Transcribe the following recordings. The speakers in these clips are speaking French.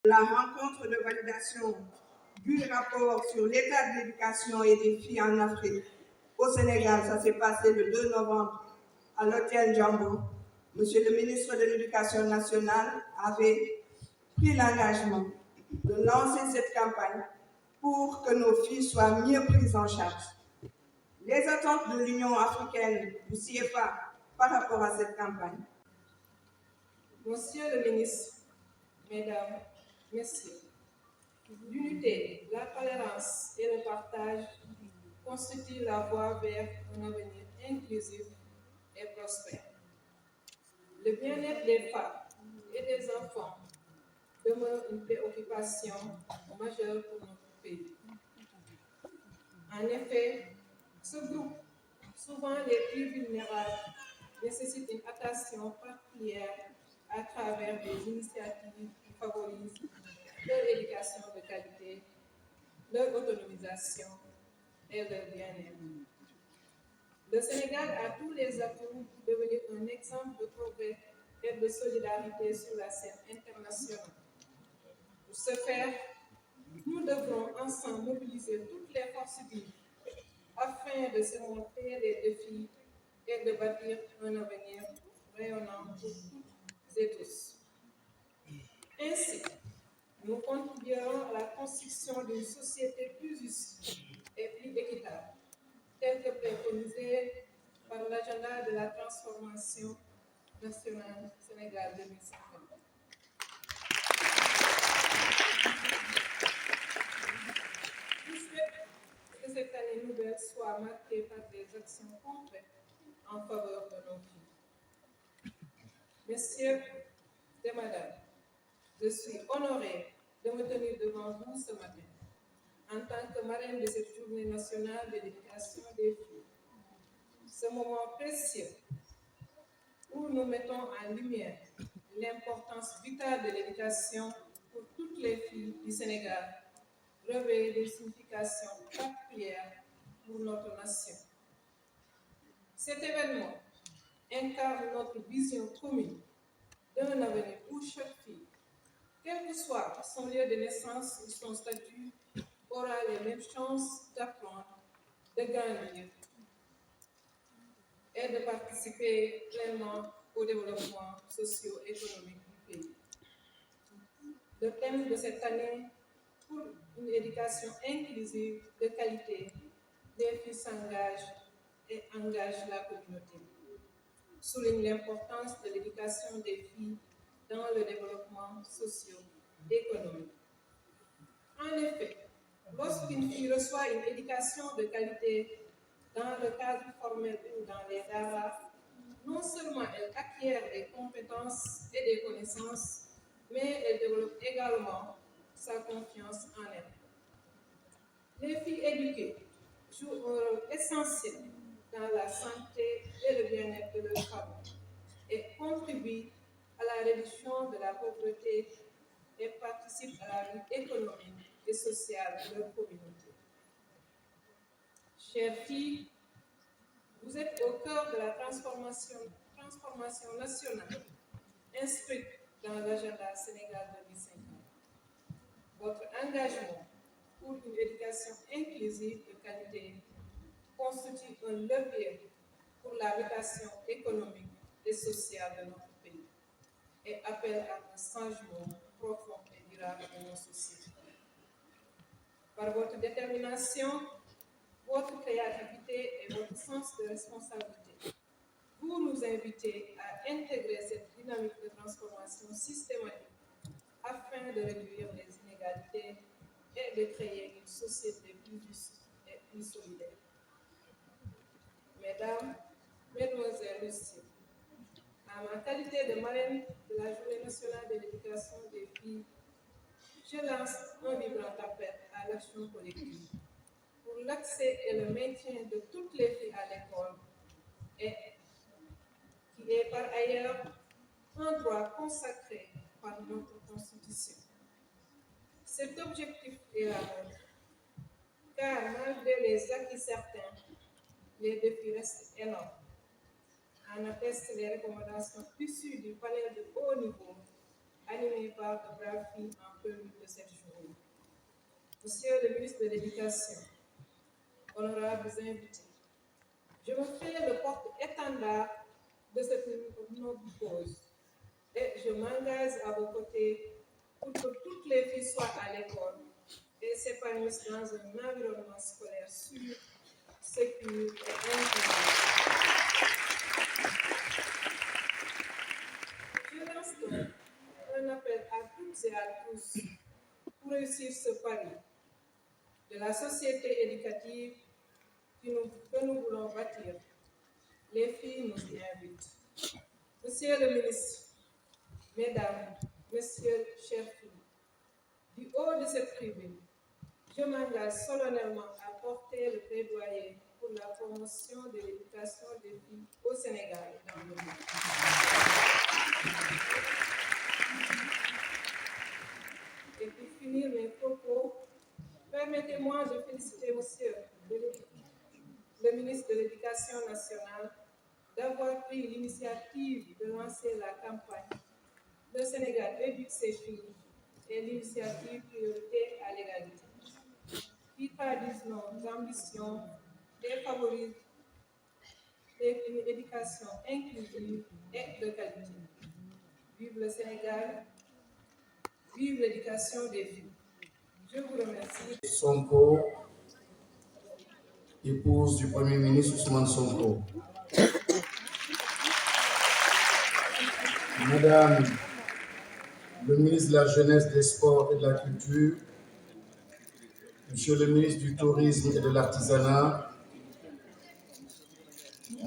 La rencontre de validation du rapport sur l'état de l'éducation et des filles en Afrique au Sénégal, ça s'est passé le 2 novembre à l'hôtel Jambo. Monsieur le ministre de l'Éducation nationale avait pris l'engagement de lancer cette campagne pour que nos filles soient mieux prises en charge. Les attentes de l'Union africaine, du CFA, par rapport à cette campagne. Monsieur le ministre, Mesdames, Messieurs, l'unité, la tolérance et le partage constituent la voie vers un avenir inclusif et prospère. Le bien-être des femmes et des enfants demeure une préoccupation majeure pour notre pays. En effet, ce groupe, souvent les plus vulnérables, nécessite une attention particulière à travers des initiatives qui favorisent leur éducation de qualité, leur autonomisation et leur bien-être. Le Sénégal a tous les atouts pour devenir un exemple de progrès et de solidarité sur la scène internationale. Pour ce faire, nous devrons ensemble mobiliser toutes les forces vives afin de surmonter les défis et de bâtir un avenir rayonnant pour toutes et tous. Ainsi, nous contribuerons à la construction d'une société plus juste et plus équitable, telle que préconisée par l'agenda de la transformation nationale Sénégal 2050. Je souhaite que cette année nouvelle soit marquée par des actions concrètes en faveur de nos filles. Messieurs et Madame, je suis honorée de me tenir devant vous ce matin en tant que marraine de cette journée nationale de l'éducation des filles. Ce moment précieux où nous mettons en lumière l'importance vitale de l'éducation pour toutes les filles du Sénégal revêt des significations particulières pour notre nation. Cet événement incarne notre vision commune d'un avenir où chaque fille, quel que soit son lieu de naissance ou son statut, aura les mêmes chances d'apprendre, de grandir et de participer pleinement au développement socio-économique du pays. Le thème de cette année, pour une éducation inclusive de qualité, les filles s'engagent et engagent la communauté, souligne l'importance de l'éducation des filles dans le développement socio-économique. En effet, lorsqu'une fille reçoit une éducation de qualité dans le cadre formel ou dans les daras, non seulement elle acquiert des compétences et des connaissances, mais elle développe également sa confiance en elle. Les filles éduquées jouent un rôle essentiel dans la santé et le bien-être de leurs familles et contribuent à la réduction de la pauvreté et participent à la vie économique et sociale de leur communauté. Chères filles, vous êtes au cœur de la transformation nationale inscrite dans l'agenda Sénégal 2050. Votre engagement pour une éducation inclusive de qualité constitue un levier pour la mutation économique et sociale de notre pays et appelle à un changement profond et durable de nos sociétés. Par votre détermination, votre créativité et votre sens de responsabilité, vous nous invitez à intégrer cette dynamique de transformation systématique afin de réduire les inégalités et de créer une société plus juste et plus solidaire. Mesdames, Mesdemoiselles, Messieurs, en ma qualité de marraine de la Journée nationale de l'éducation des filles, je lance un vibrant appel à l'action collective pour l'accès et le maintien de toutes les filles à l'école et qui est par ailleurs un droit consacré par notre Constitution. Cet objectif est la nôtre, car malgré les acquis certains, les défis restent énormes. En attestent les recommandations issues du panel de haut niveau animée par de braves filles en prélude de cette journée. Monsieur le ministre de l'Éducation, honorables invités, je me fais le porte-étendard de cette noble cause et je m'engage à vos côtés pour que toutes les filles soient à l'école et s'épanouissent dans un environnement scolaire sûr, sécure et inclusif. Je lance donc un appel à toutes et à tous pour réussir ce pari de la société éducative que nous voulons bâtir. Les filles nous y invitent. Monsieur le ministre, Mesdames, Messieurs, chers filles, du haut de cette tribune, je m'engage solennellement à porter le plaidoyer pour la promotion de l'éducation des filles au Sénégal et dans le monde. Et pour finir mes propos, permettez-moi de féliciter Monsieur le ministre de l'Éducation nationale d'avoir pris l'initiative de lancer la campagne Le Sénégal éduque ses filles et l'initiative Priorité à l'égalité, qui traduisent nos ambitions et favorisent une éducation inclusive et de qualité. Vive le Sénégal, vive l'éducation des filles. Je vous remercie. Sonko, épouse du Premier ministre Ousmane Sonko. Madame le ministre de la Jeunesse, des Sports et de la Culture, Monsieur le ministre du Tourisme et de l'Artisanat,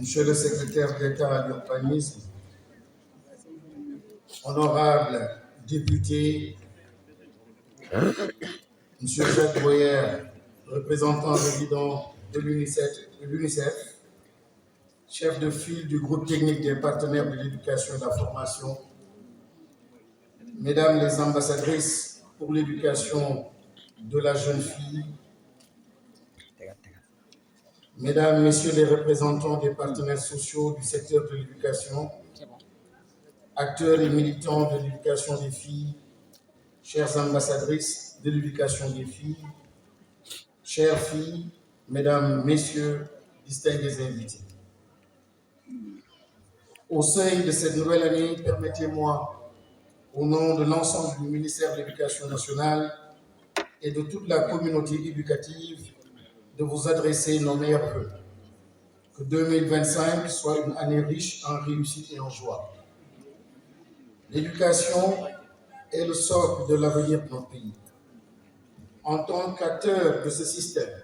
Monsieur le secrétaire d'État à l'Urbanisme, honorables députés, Monsieur Jacques Boyer, représentant résident de l'UNICEF, chef de file du groupe technique des partenaires de l'éducation et de la formation, Mesdames les ambassadrices pour l'éducation de la jeune fille, Mesdames, Messieurs les représentants des partenaires sociaux du secteur de l'éducation, acteurs et militants de l'éducation des filles, chères ambassadrices de l'éducation des filles, chères filles, Mesdames, Messieurs, distingués invités. Au sein de cette nouvelle année, permettez-moi, au nom de l'ensemble du ministère de l'Éducation nationale et de toute la communauté éducative, de vous adresser nos meilleurs vœux. Que 2025 soit une année riche en réussite et en joie. L'éducation est le socle de l'avenir de notre pays. En tant qu'acteurs de ce système,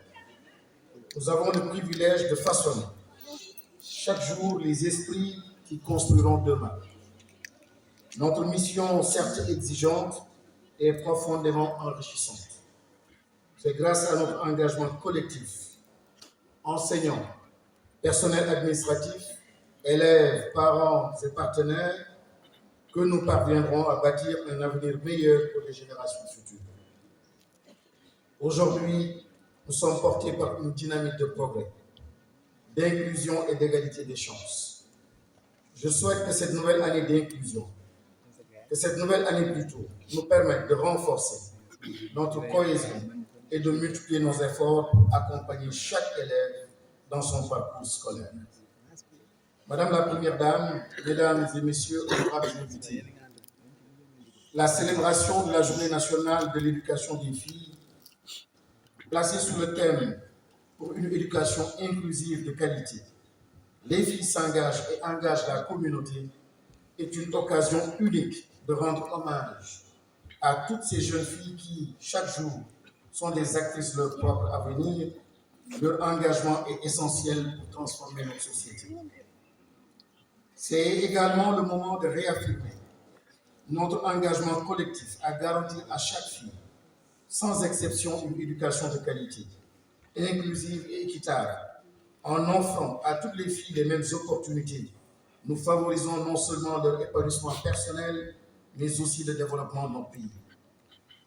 nous avons le privilège de façonner chaque jour les esprits qui construiront demain. Notre mission, certes exigeante, est profondément enrichissante. C'est grâce à notre engagement collectif, enseignants, personnel administratif, élèves, parents et partenaires, que nous parviendrons à bâtir un avenir meilleur pour les générations futures. Aujourd'hui, nous sommes portés par une dynamique de progrès, d'inclusion et d'égalité des chances. Je souhaite que cette nouvelle année d'inclusion, que cette nouvelle année plutôt, nous permette de renforcer notre cohésion et de multiplier nos efforts pour accompagner chaque élève dans son parcours scolaire. Madame la Première Dame, Mesdames et Messieurs, honorables invités, la célébration de la Journée nationale de l'éducation des filles, placée sous le thème « Pour une éducation inclusive de qualité, les filles s'engagent et engagent la communauté » est une occasion unique de rendre hommage à toutes ces jeunes filles qui, chaque jour, sont des actrices de leur propre avenir. Leur engagement est essentiel pour transformer notre société. C'est également le moment de réaffirmer notre engagement collectif à garantir à chaque fille, sans exception, une éducation de qualité, inclusive et équitable. En offrant à toutes les filles les mêmes opportunités, nous favorisons non seulement leur épanouissement personnel, mais aussi le développement de notre pays.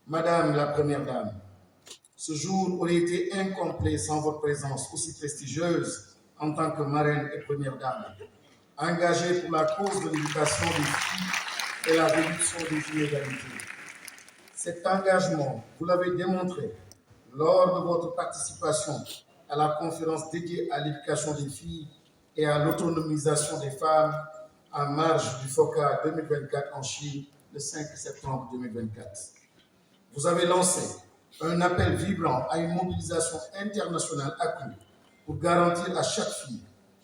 Madame la Première Dame, ce jour aurait été incomplet sans votre présence aussi prestigieuse en tant que marraine et Première Dame, engagée pour la cause de l'éducation des filles et la réduction des inégalités. Cet engagement, vous l'avez démontré lors de votre participation à la conférence dédiée à l'éducation des filles et à l'autonomisation des femmes en marge du FOCA 2024 en Chine le 5 septembre 2024. Vous avez lancé un appel vibrant à une mobilisation internationale accrue pour garantir à chaque fille,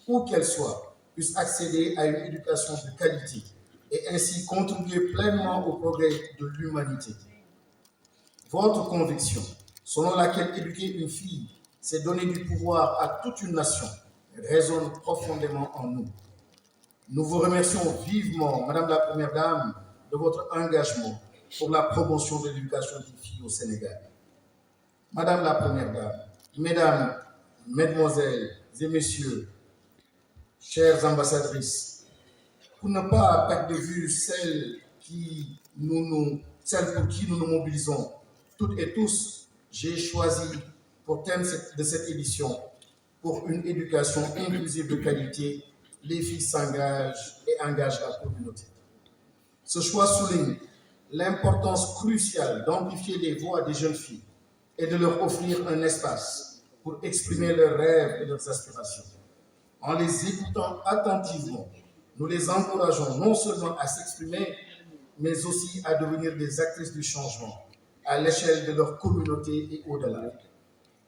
où qu'elle soit, puisse accéder à une éducation de qualité et ainsi contribuer pleinement au progrès de l'humanité. Votre conviction, selon laquelle éduquer une fille, c'est donner du pouvoir à toute une nation, résonne profondément en nous. Nous vous remercions vivement, Madame la Première Dame, de votre engagement pour la promotion de l'éducation des filles au Sénégal. Madame la Première Dame, Mesdames, Mesdemoiselles et Messieurs, chères ambassadrices, pour ne pas perdre de vue celles pour qui nous nous mobilisons, toutes et tous, j'ai choisi pour thème de cette édition, pour une éducation inclusive de qualité, les filles s'engagent et engagent la communauté. Ce choix souligne l'importance cruciale d'amplifier les voix des jeunes filles et de leur offrir un espace pour exprimer leurs rêves et leurs aspirations. En les écoutant attentivement, nous les encourageons non seulement à s'exprimer, mais aussi à devenir des actrices du changement à l'échelle de leur communauté et au-delà.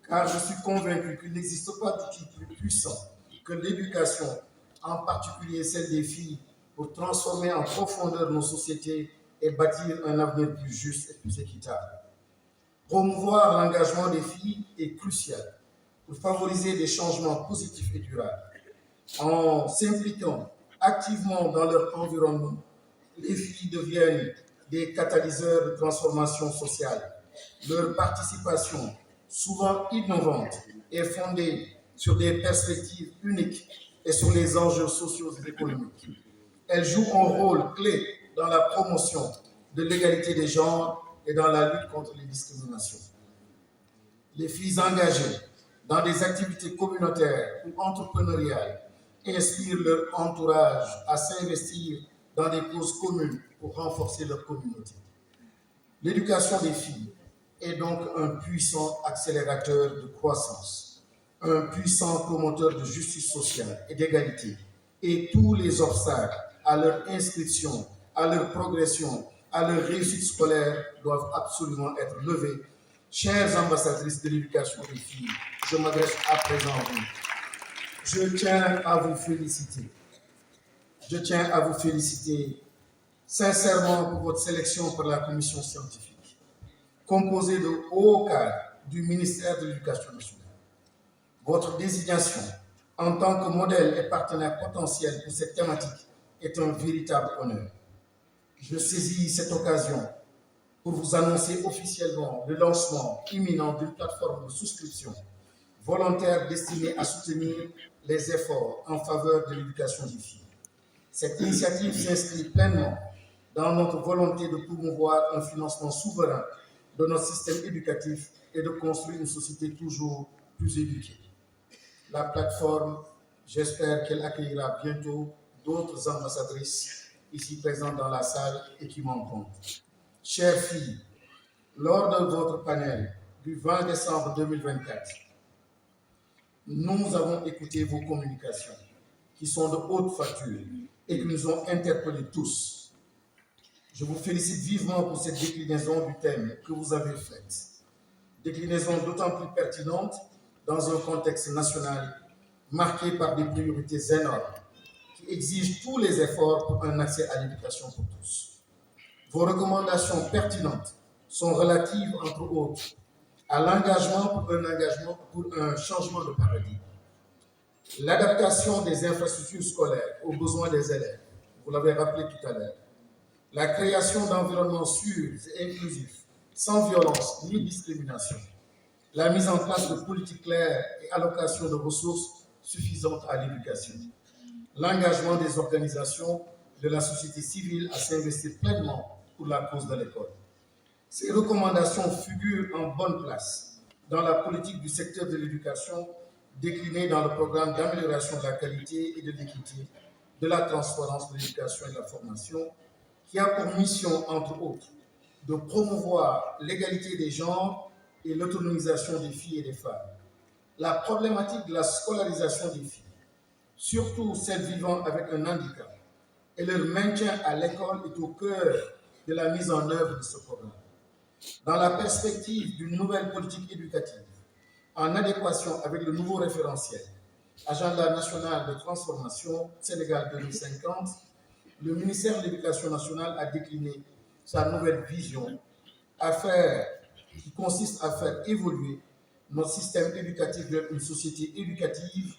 Car je suis convaincu qu'il n'existe pas d'outil plus puissant que l'éducation, en particulier celle des filles, pour transformer en profondeur nos sociétés et bâtir un avenir plus juste et plus équitable. Promouvoir l'engagement des filles est crucial pour favoriser des changements positifs et durables. En s'impliquant activement dans leur environnement, les filles deviennent des catalyseurs de transformation sociale. Leur participation, souvent innovante, est fondée sur des perspectives uniques et sur les enjeux sociaux et économiques. Elles jouent un rôle clé dans la promotion de l'égalité des genres et dans la lutte contre les discriminations. Les filles engagées dans des activités communautaires ou entrepreneuriales inspirent leur entourage à s'investir dans des causes communes pour renforcer leur communauté. L'éducation des filles est donc un puissant accélérateur de croissance, un puissant promoteur de justice sociale et d'égalité, et tous les obstacles à leur inscription, à leur progression, à leur réussite scolaire doivent absolument être levés. Chères ambassadrices de l'éducation des filles, je m'adresse à présent à vous. Je tiens à vous féliciter. Je tiens à vous féliciter sincèrement pour votre sélection par la commission scientifique, composée de hauts cadres du ministère de l'Éducation nationale. Votre désignation en tant que modèle et partenaire potentiel pour cette thématique est un véritable honneur. Je saisis cette occasion pour vous annoncer officiellement le lancement imminent d'une plateforme de souscription volontaire destinée à soutenir les efforts en faveur de l'éducation des filles. Cette initiative s'inscrit pleinement dans notre volonté de promouvoir un financement souverain de notre système éducatif et de construire une société toujours plus éduquée. La plateforme, j'espère qu'elle accueillera bientôt d'autres ambassadrices ici présentes dans la salle et qui m'en comptent. Chères filles, lors de votre panel du 20 décembre 2024, nous avons écouté vos communications qui sont de haute facture et qui nous ont interpellés tous. Je vous félicite vivement pour cette déclinaison du thème que vous avez faite. Déclinaison d'autant plus pertinente dans un contexte national marqué par des priorités énormes qui exigent tous les efforts pour un accès à l'éducation pour tous. Vos recommandations pertinentes sont relatives, entre autres, à l'engagement pour un changement de paradigme, l'adaptation des infrastructures scolaires aux besoins des élèves, vous l'avez rappelé tout à l'heure, la création d'environnements sûrs et inclusifs, sans violence ni discrimination, la mise en place de politiques claires et allocation de ressources suffisantes à l'éducation, l'engagement des organisations de la société civile à s'investir pleinement pour la cause de l'école. Ces recommandations figurent en bonne place dans la politique du secteur de l'éducation déclinée dans le programme d'amélioration de la qualité et de l'équité, de la transparence de l'éducation et de la formation, qui a pour mission, entre autres, de promouvoir l'égalité des genres et l'autonomisation des filles et des femmes. La problématique de la scolarisation des filles, surtout celles vivant avec un handicap, et leur maintien à l'école est au cœur de la mise en œuvre de ce programme. Dans la perspective d'une nouvelle politique éducative, en adéquation avec le nouveau référentiel, Agenda national de transformation Sénégal 2050, le ministère de l'Éducation nationale a décliné sa nouvelle vision qui consiste à faire évoluer notre système éducatif vers une société éducative,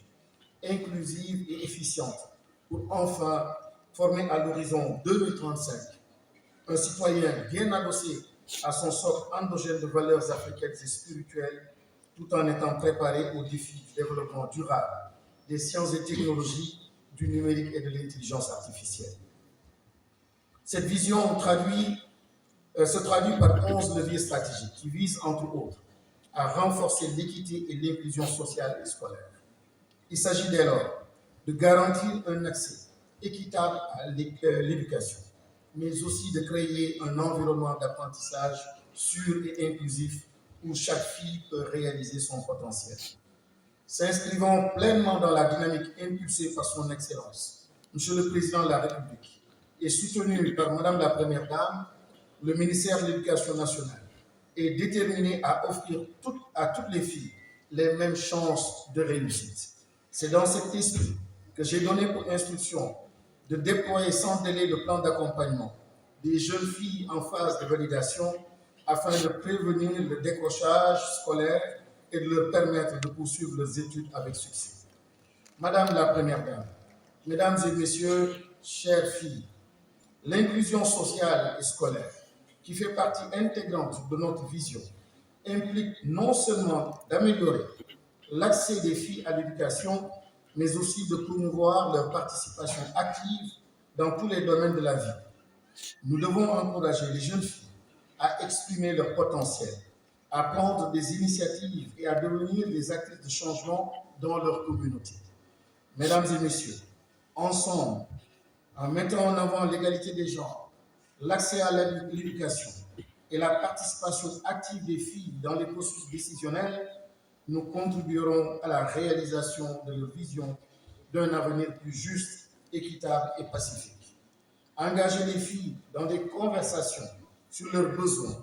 inclusive et efficiente, pour enfin former à l'horizon 2035 un citoyen bien adossé à son socle endogène de valeurs africaines et spirituelles, tout en étant préparé aux défis du développement durable, des sciences et technologies, du numérique et de l'intelligence artificielle. Cette vision se traduit par 11 leviers stratégiques qui visent, entre autres, à renforcer l'équité et l'inclusion sociale et scolaire. Il s'agit dès lors de garantir un accès équitable à l'éducation, mais aussi de créer un environnement d'apprentissage sûr et inclusif où chaque fille peut réaliser son potentiel. S'inscrivant pleinement dans la dynamique impulsée par son Excellence, Monsieur le Président de la République, et soutenu par Madame la Première Dame, le ministère de l'Éducation nationale est déterminé à offrir à toutes les filles les mêmes chances de réussite. C'est dans cet esprit que j'ai donné pour instruction de déployer sans délai le plan d'accompagnement des jeunes filles en phase de validation afin de prévenir le décrochage scolaire et de leur permettre de poursuivre leurs études avec succès. Madame la Première Dame, Mesdames et Messieurs, chères filles, l'inclusion sociale et scolaire, qui fait partie intégrante de notre vision, implique non seulement d'améliorer l'accès des filles à l'éducation, mais aussi de promouvoir leur participation active dans tous les domaines de la vie. Nous devons encourager les jeunes filles à exprimer leur potentiel, à prendre des initiatives et à devenir des actrices de changement dans leur communauté. Mesdames et messieurs, ensemble, en mettant en avant l'égalité des genres, l'accès à l'éducation et la participation active des filles dans les processus décisionnels, nous contribuerons à la réalisation de leur vision d'un avenir plus juste, équitable et pacifique. Engager les filles dans des conversations sur leurs besoins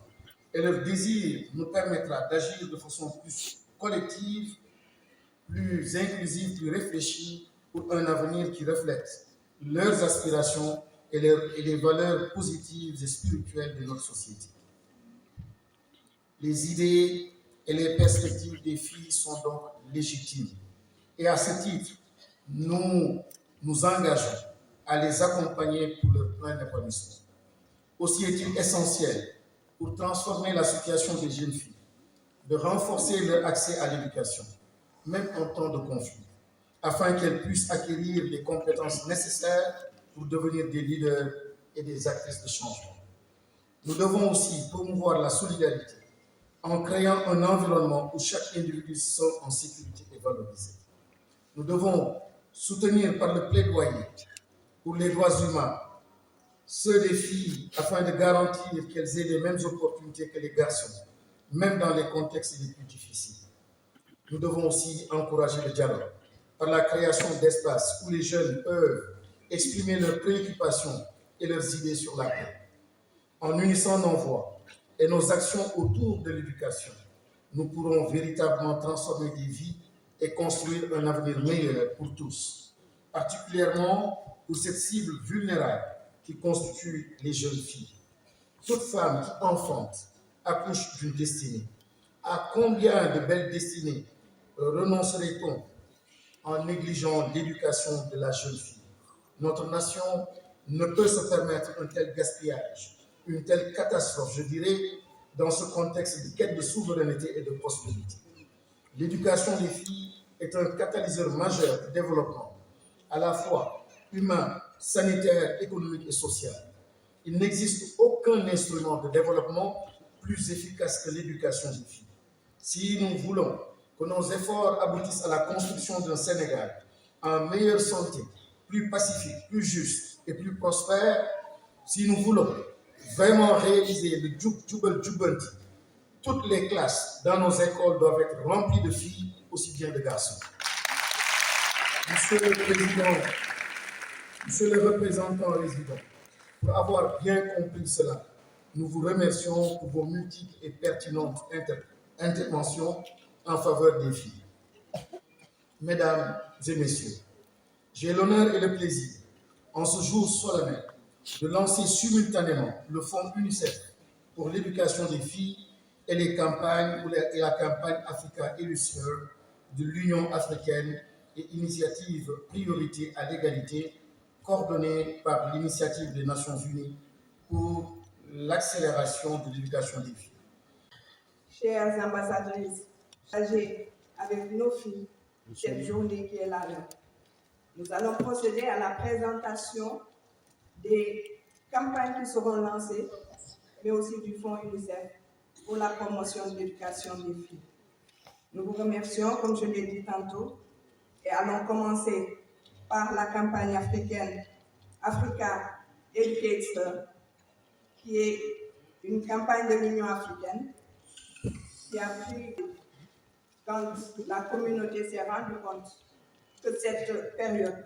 et leurs désirs nous permettra d'agir de façon plus collective, plus inclusive, plus réfléchie pour un avenir qui reflète leurs aspirations et les valeurs positives et spirituelles de notre société. Les idées et les perspectives des filles sont donc légitimes. Et à ce titre, nous nous engageons à les accompagner pour leur plein épanouissement. Aussi est-il essentiel pour transformer la situation des jeunes filles, de renforcer leur accès à l'éducation, même en temps de conflit, afin qu'elles puissent acquérir les compétences nécessaires pour devenir des leaders et des actrices de changement. Nous devons aussi promouvoir la solidarité en créant un environnement où chaque individu se sent en sécurité et valorisé. Nous devons soutenir par le plaidoyer pour les droits humains ceux des filles afin de garantir qu'elles aient les mêmes opportunités que les garçons, même dans les contextes les plus difficiles. Nous devons aussi encourager le dialogue par la création d'espaces où les jeunes peuvent exprimer leurs préoccupations et leurs idées sur la paix. En unissant nos voix et nos actions autour de l'éducation, nous pourrons véritablement transformer des vies et construire un avenir meilleur pour tous, particulièrement pour cette cible vulnérable qui constitue les jeunes filles. Toute femme qui enfante accouche d'une destinée. À combien de belles destinées renoncerait-on en négligeant l'éducation de la jeune fille? Notre nation ne peut se permettre un tel gaspillage, une telle catastrophe, je dirais, dans ce contexte de quête de souveraineté et de prospérité. L'éducation des filles est un catalyseur majeur de développement, à la fois humain, sanitaire, économique et social. Il n'existe aucun instrument de développement plus efficace que l'éducation des filles. Si nous voulons que nos efforts aboutissent à la construction d'un Sénégal en meilleure santé, plus pacifique, plus juste et plus prospère, Si nous voulons vraiment réaliser le Jubal Jubanti, toutes les classes dans nos écoles doivent être remplies de filles aussi bien de garçons. Monsieur le Président, Monsieur le représentant résident, pour avoir bien compris cela, nous vous remercions pour vos multiples et pertinentes interventions en faveur des filles. Mesdames et messieurs, j'ai l'honneur et le plaisir, en ce jour solennel, de lancer simultanément le Fonds UNICEF pour l'éducation des filles et la campagne Africa Illustrated de l'Union africaine et initiative Priorité à l'égalité, coordonnée par l'initiative des Nations Unies pour l'accélération de l'éducation des filles. Chères ambassadrices, partagez avec nos filles cette journée qui est la leur. Nous allons procéder à la présentation des campagnes qui seront lancées, mais aussi du Fonds UNICEF pour la promotion de l'éducation des filles. Nous vous remercions, comme je l'ai dit tantôt, et allons commencer par la campagne africaine Africa Educates, qui est une campagne de l'Union africaine qui a pris quand la communauté s'est rendue compte que cette période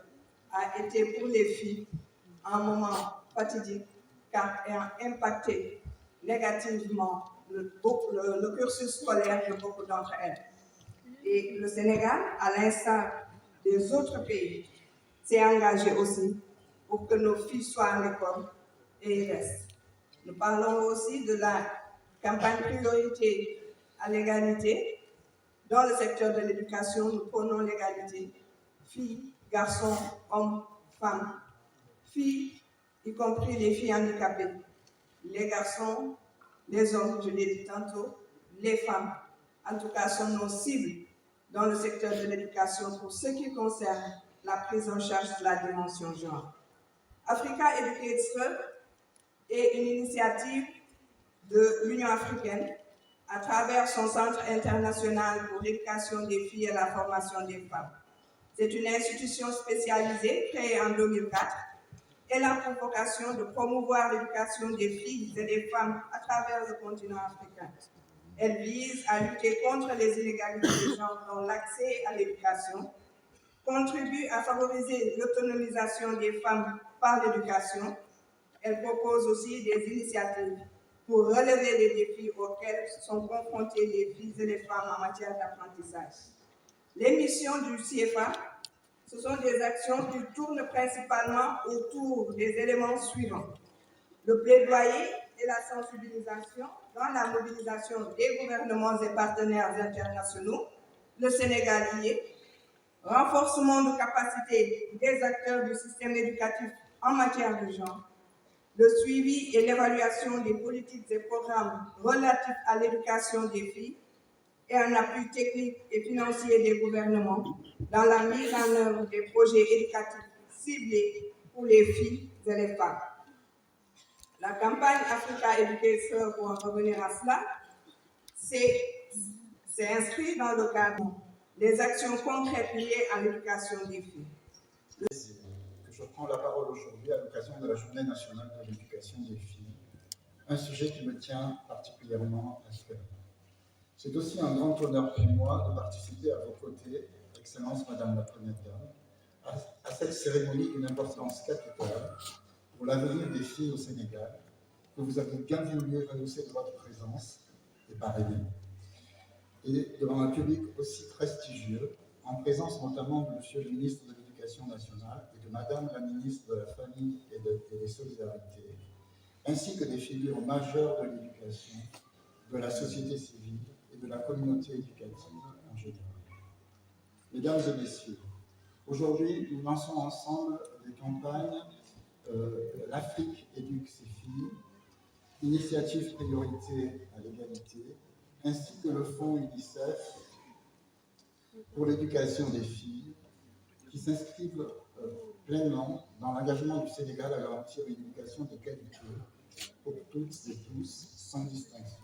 a été pour les filles un moment fatidique car elle a impacté négativement le cursus scolaire de beaucoup d'entre elles. Et le Sénégal, à l'instar des autres pays, s'est engagé aussi pour que nos filles soient à l'école et y restent. Nous parlons aussi de la campagne Priorité à l'égalité. Dans le secteur de l'éducation, nous prônons l'égalité. Filles, garçons, hommes, femmes. Filles, y compris les filles handicapées. Les garçons, les hommes, je l'ai dit tantôt, les femmes, en tout cas, sont nos cibles dans le secteur de l'éducation pour ce qui concerne la prise en charge de la dimension genre. Africa Educates est une initiative de l'Union africaine à travers son Centre international pour l'éducation des filles et la formation des femmes. C'est une institution spécialisée créée en 2004. Elle a pour vocation de promouvoir l'éducation des filles et des femmes à travers le continent africain. Elle vise à lutter contre les inégalités de genre dans l'accès à l'éducation, contribue à favoriser l'autonomisation des femmes par l'éducation. Elle propose aussi des initiatives pour relever les défis auxquels sont confrontées les filles et les femmes en matière d'apprentissage. Les missions du CFA, ce sont des actions qui tournent principalement autour des éléments suivants. Le plaidoyer et la sensibilisation dans la mobilisation des gouvernements et partenaires internationaux, le Sénégal y est, renforcement de capacité des acteurs du système éducatif en matière de genre, le suivi et l'évaluation des politiques et programmes relatifs à l'éducation des filles et un appui technique et financier des gouvernements dans la mise en œuvre des projets éducatifs ciblés pour les filles et les femmes. La campagne Africa Educates, pour en revenir à cela, c'est inscrit dans le cadre des actions concrètes liées à l'éducation des filles. Que je prends la parole aujourd'hui à l'occasion de la Journée nationale de l'éducation des filles, un sujet qui me tient particulièrement à cœur. C'est aussi un grand honneur pour moi de participer à vos côtés, Excellence Madame la Première Dame, à cette cérémonie d'une importance capitale pour l'avenir des filles au Sénégal, que vous avez bien voulu rehausser de votre présence et parrainer. Et devant un public aussi prestigieux, en présence notamment de Monsieur le ministre de l'Éducation nationale et de Madame la ministre de la Famille et des Solidarités, ainsi que des figures majeures de l'éducation, de la société civile et de la communauté éducative en général. Mesdames et messieurs, aujourd'hui, nous lançons ensemble les campagnes L'Afrique éduque ses filles, Initiative Priorité à l'égalité, ainsi que le Fonds UNICEF pour l'éducation des filles, qui s'inscrivent pleinement dans l'engagement du Sénégal à garantir une éducation de qualité pour toutes et tous, sans distinction.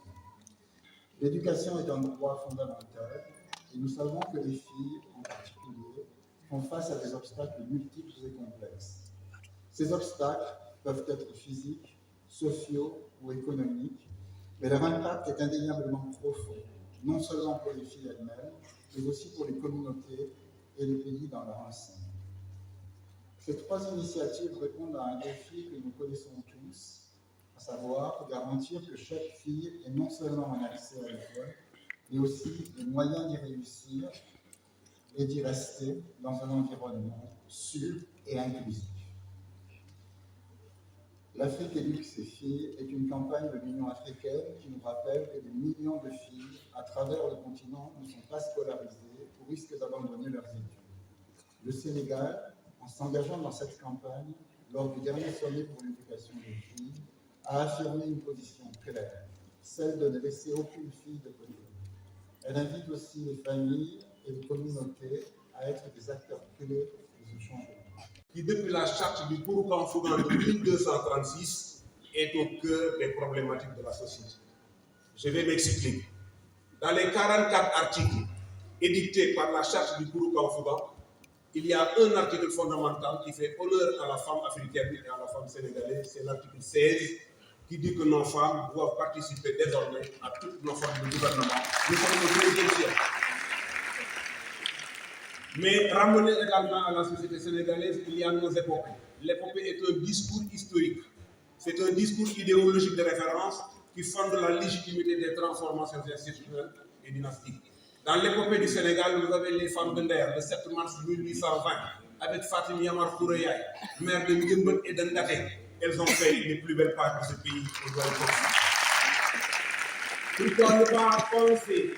L'éducation est un droit fondamental et nous savons que les filles, en particulier, font face à des obstacles multiples et complexes. Ces obstacles, peuvent être physiques, sociaux ou économiques, mais leur impact est indéniablement profond, non seulement pour les filles elles-mêmes, mais aussi pour les communautés et les pays dans leur ensemble. Ces trois initiatives répondent à un défi que nous connaissons tous, à savoir garantir que chaque fille ait non seulement un accès à l'école, mais aussi les moyens d'y réussir et d'y rester dans un environnement sûr et inclusif. L'Afrique éduque ses filles est une campagne de l'Union africaine qui nous rappelle que des millions de filles à travers le continent ne sont pas scolarisées ou risquent d'abandonner leurs études. Le Sénégal, en s'engageant dans cette campagne, lors du dernier sommet pour l'éducation des filles, a affirmé une position claire, celle de ne laisser aucune fille de côté. Elle invite aussi les familles et les communautés à être des acteurs clés de ce changement. Qui, depuis la charte du Kourou-Kanfougan de 1236, est au cœur des problématiques de la société. Je vais m'expliquer. Dans les 44 articles édictés par la charte du Kourou-Kanfougan, il y a un article fondamental qui fait honneur à la femme africaine et à la femme sénégalaise, c'est l'article 16, qui dit que nos femmes doivent participer désormais à toutes nos formes de gouvernement. Nous sommes au 21e siècle. Mais ramener également à la société sénégalaise, il y a nos épopées. L'épopée est un discours historique. C'est un discours idéologique de référence qui fonde la légitimité des transformations institutionnelles et dynastiques. Dans l'épopée du Sénégal, vous avez les femmes de Nder, le 7 mars 1820, avec Fatim Yamar Koureyay, maire de Nguemben et d'Ndate. Elles ont fait les plus belles parts de ce pays au doigt de Pourquoi ne pas penser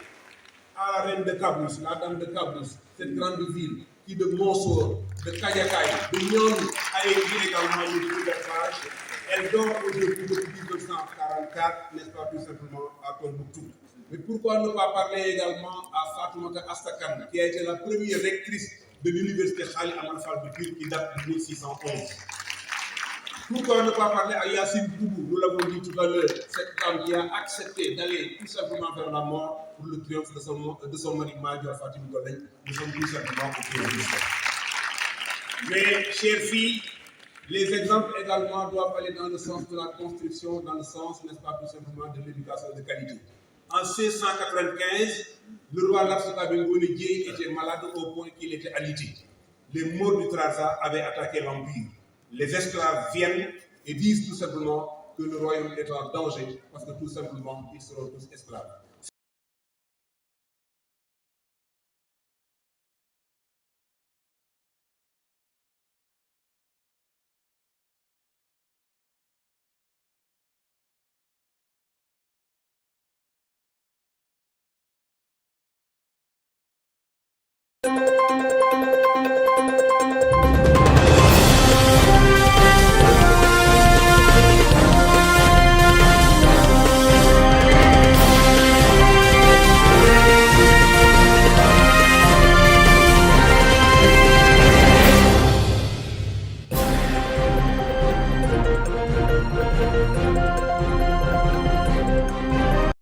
à la reine de Kablous, la dame de Kablous, cette grande ville qui de Monsoor, de Kayakay, de Nyon a écrit également les plus belles pages. Elle dort aujourd'hui depuis 1944, n'est-ce pas, tout simplement à Tombouctou. Mais pourquoi ne pas parler également à Fatoumata Astakan, qui a été la première rectrice de l'université Khali Amal Fall de Kir, qui date de 1611. Pourquoi ne pas parler à Yassine Boubou, nous l'avons dit tout à l'heure, cette dame qui a accepté d'aller tout simplement vers la mort pour le triomphe de son mari Major Fatim Golay. Nous sommes tout simplement au pied de l'histoire. Mais, chères filles, les exemples également doivent aller dans le sens de la construction, dans le sens, n'est-ce pas, tout simplement de l'éducation de qualité. En 1695, le roi Lapsaka Bengoni Dieye était malade au point qu'il était alité. Les morts du Trarza avaient attaqué l'Empire. Les esclaves viennent et disent tout simplement que le royaume est en danger parce que tout simplement ils seront tous esclaves.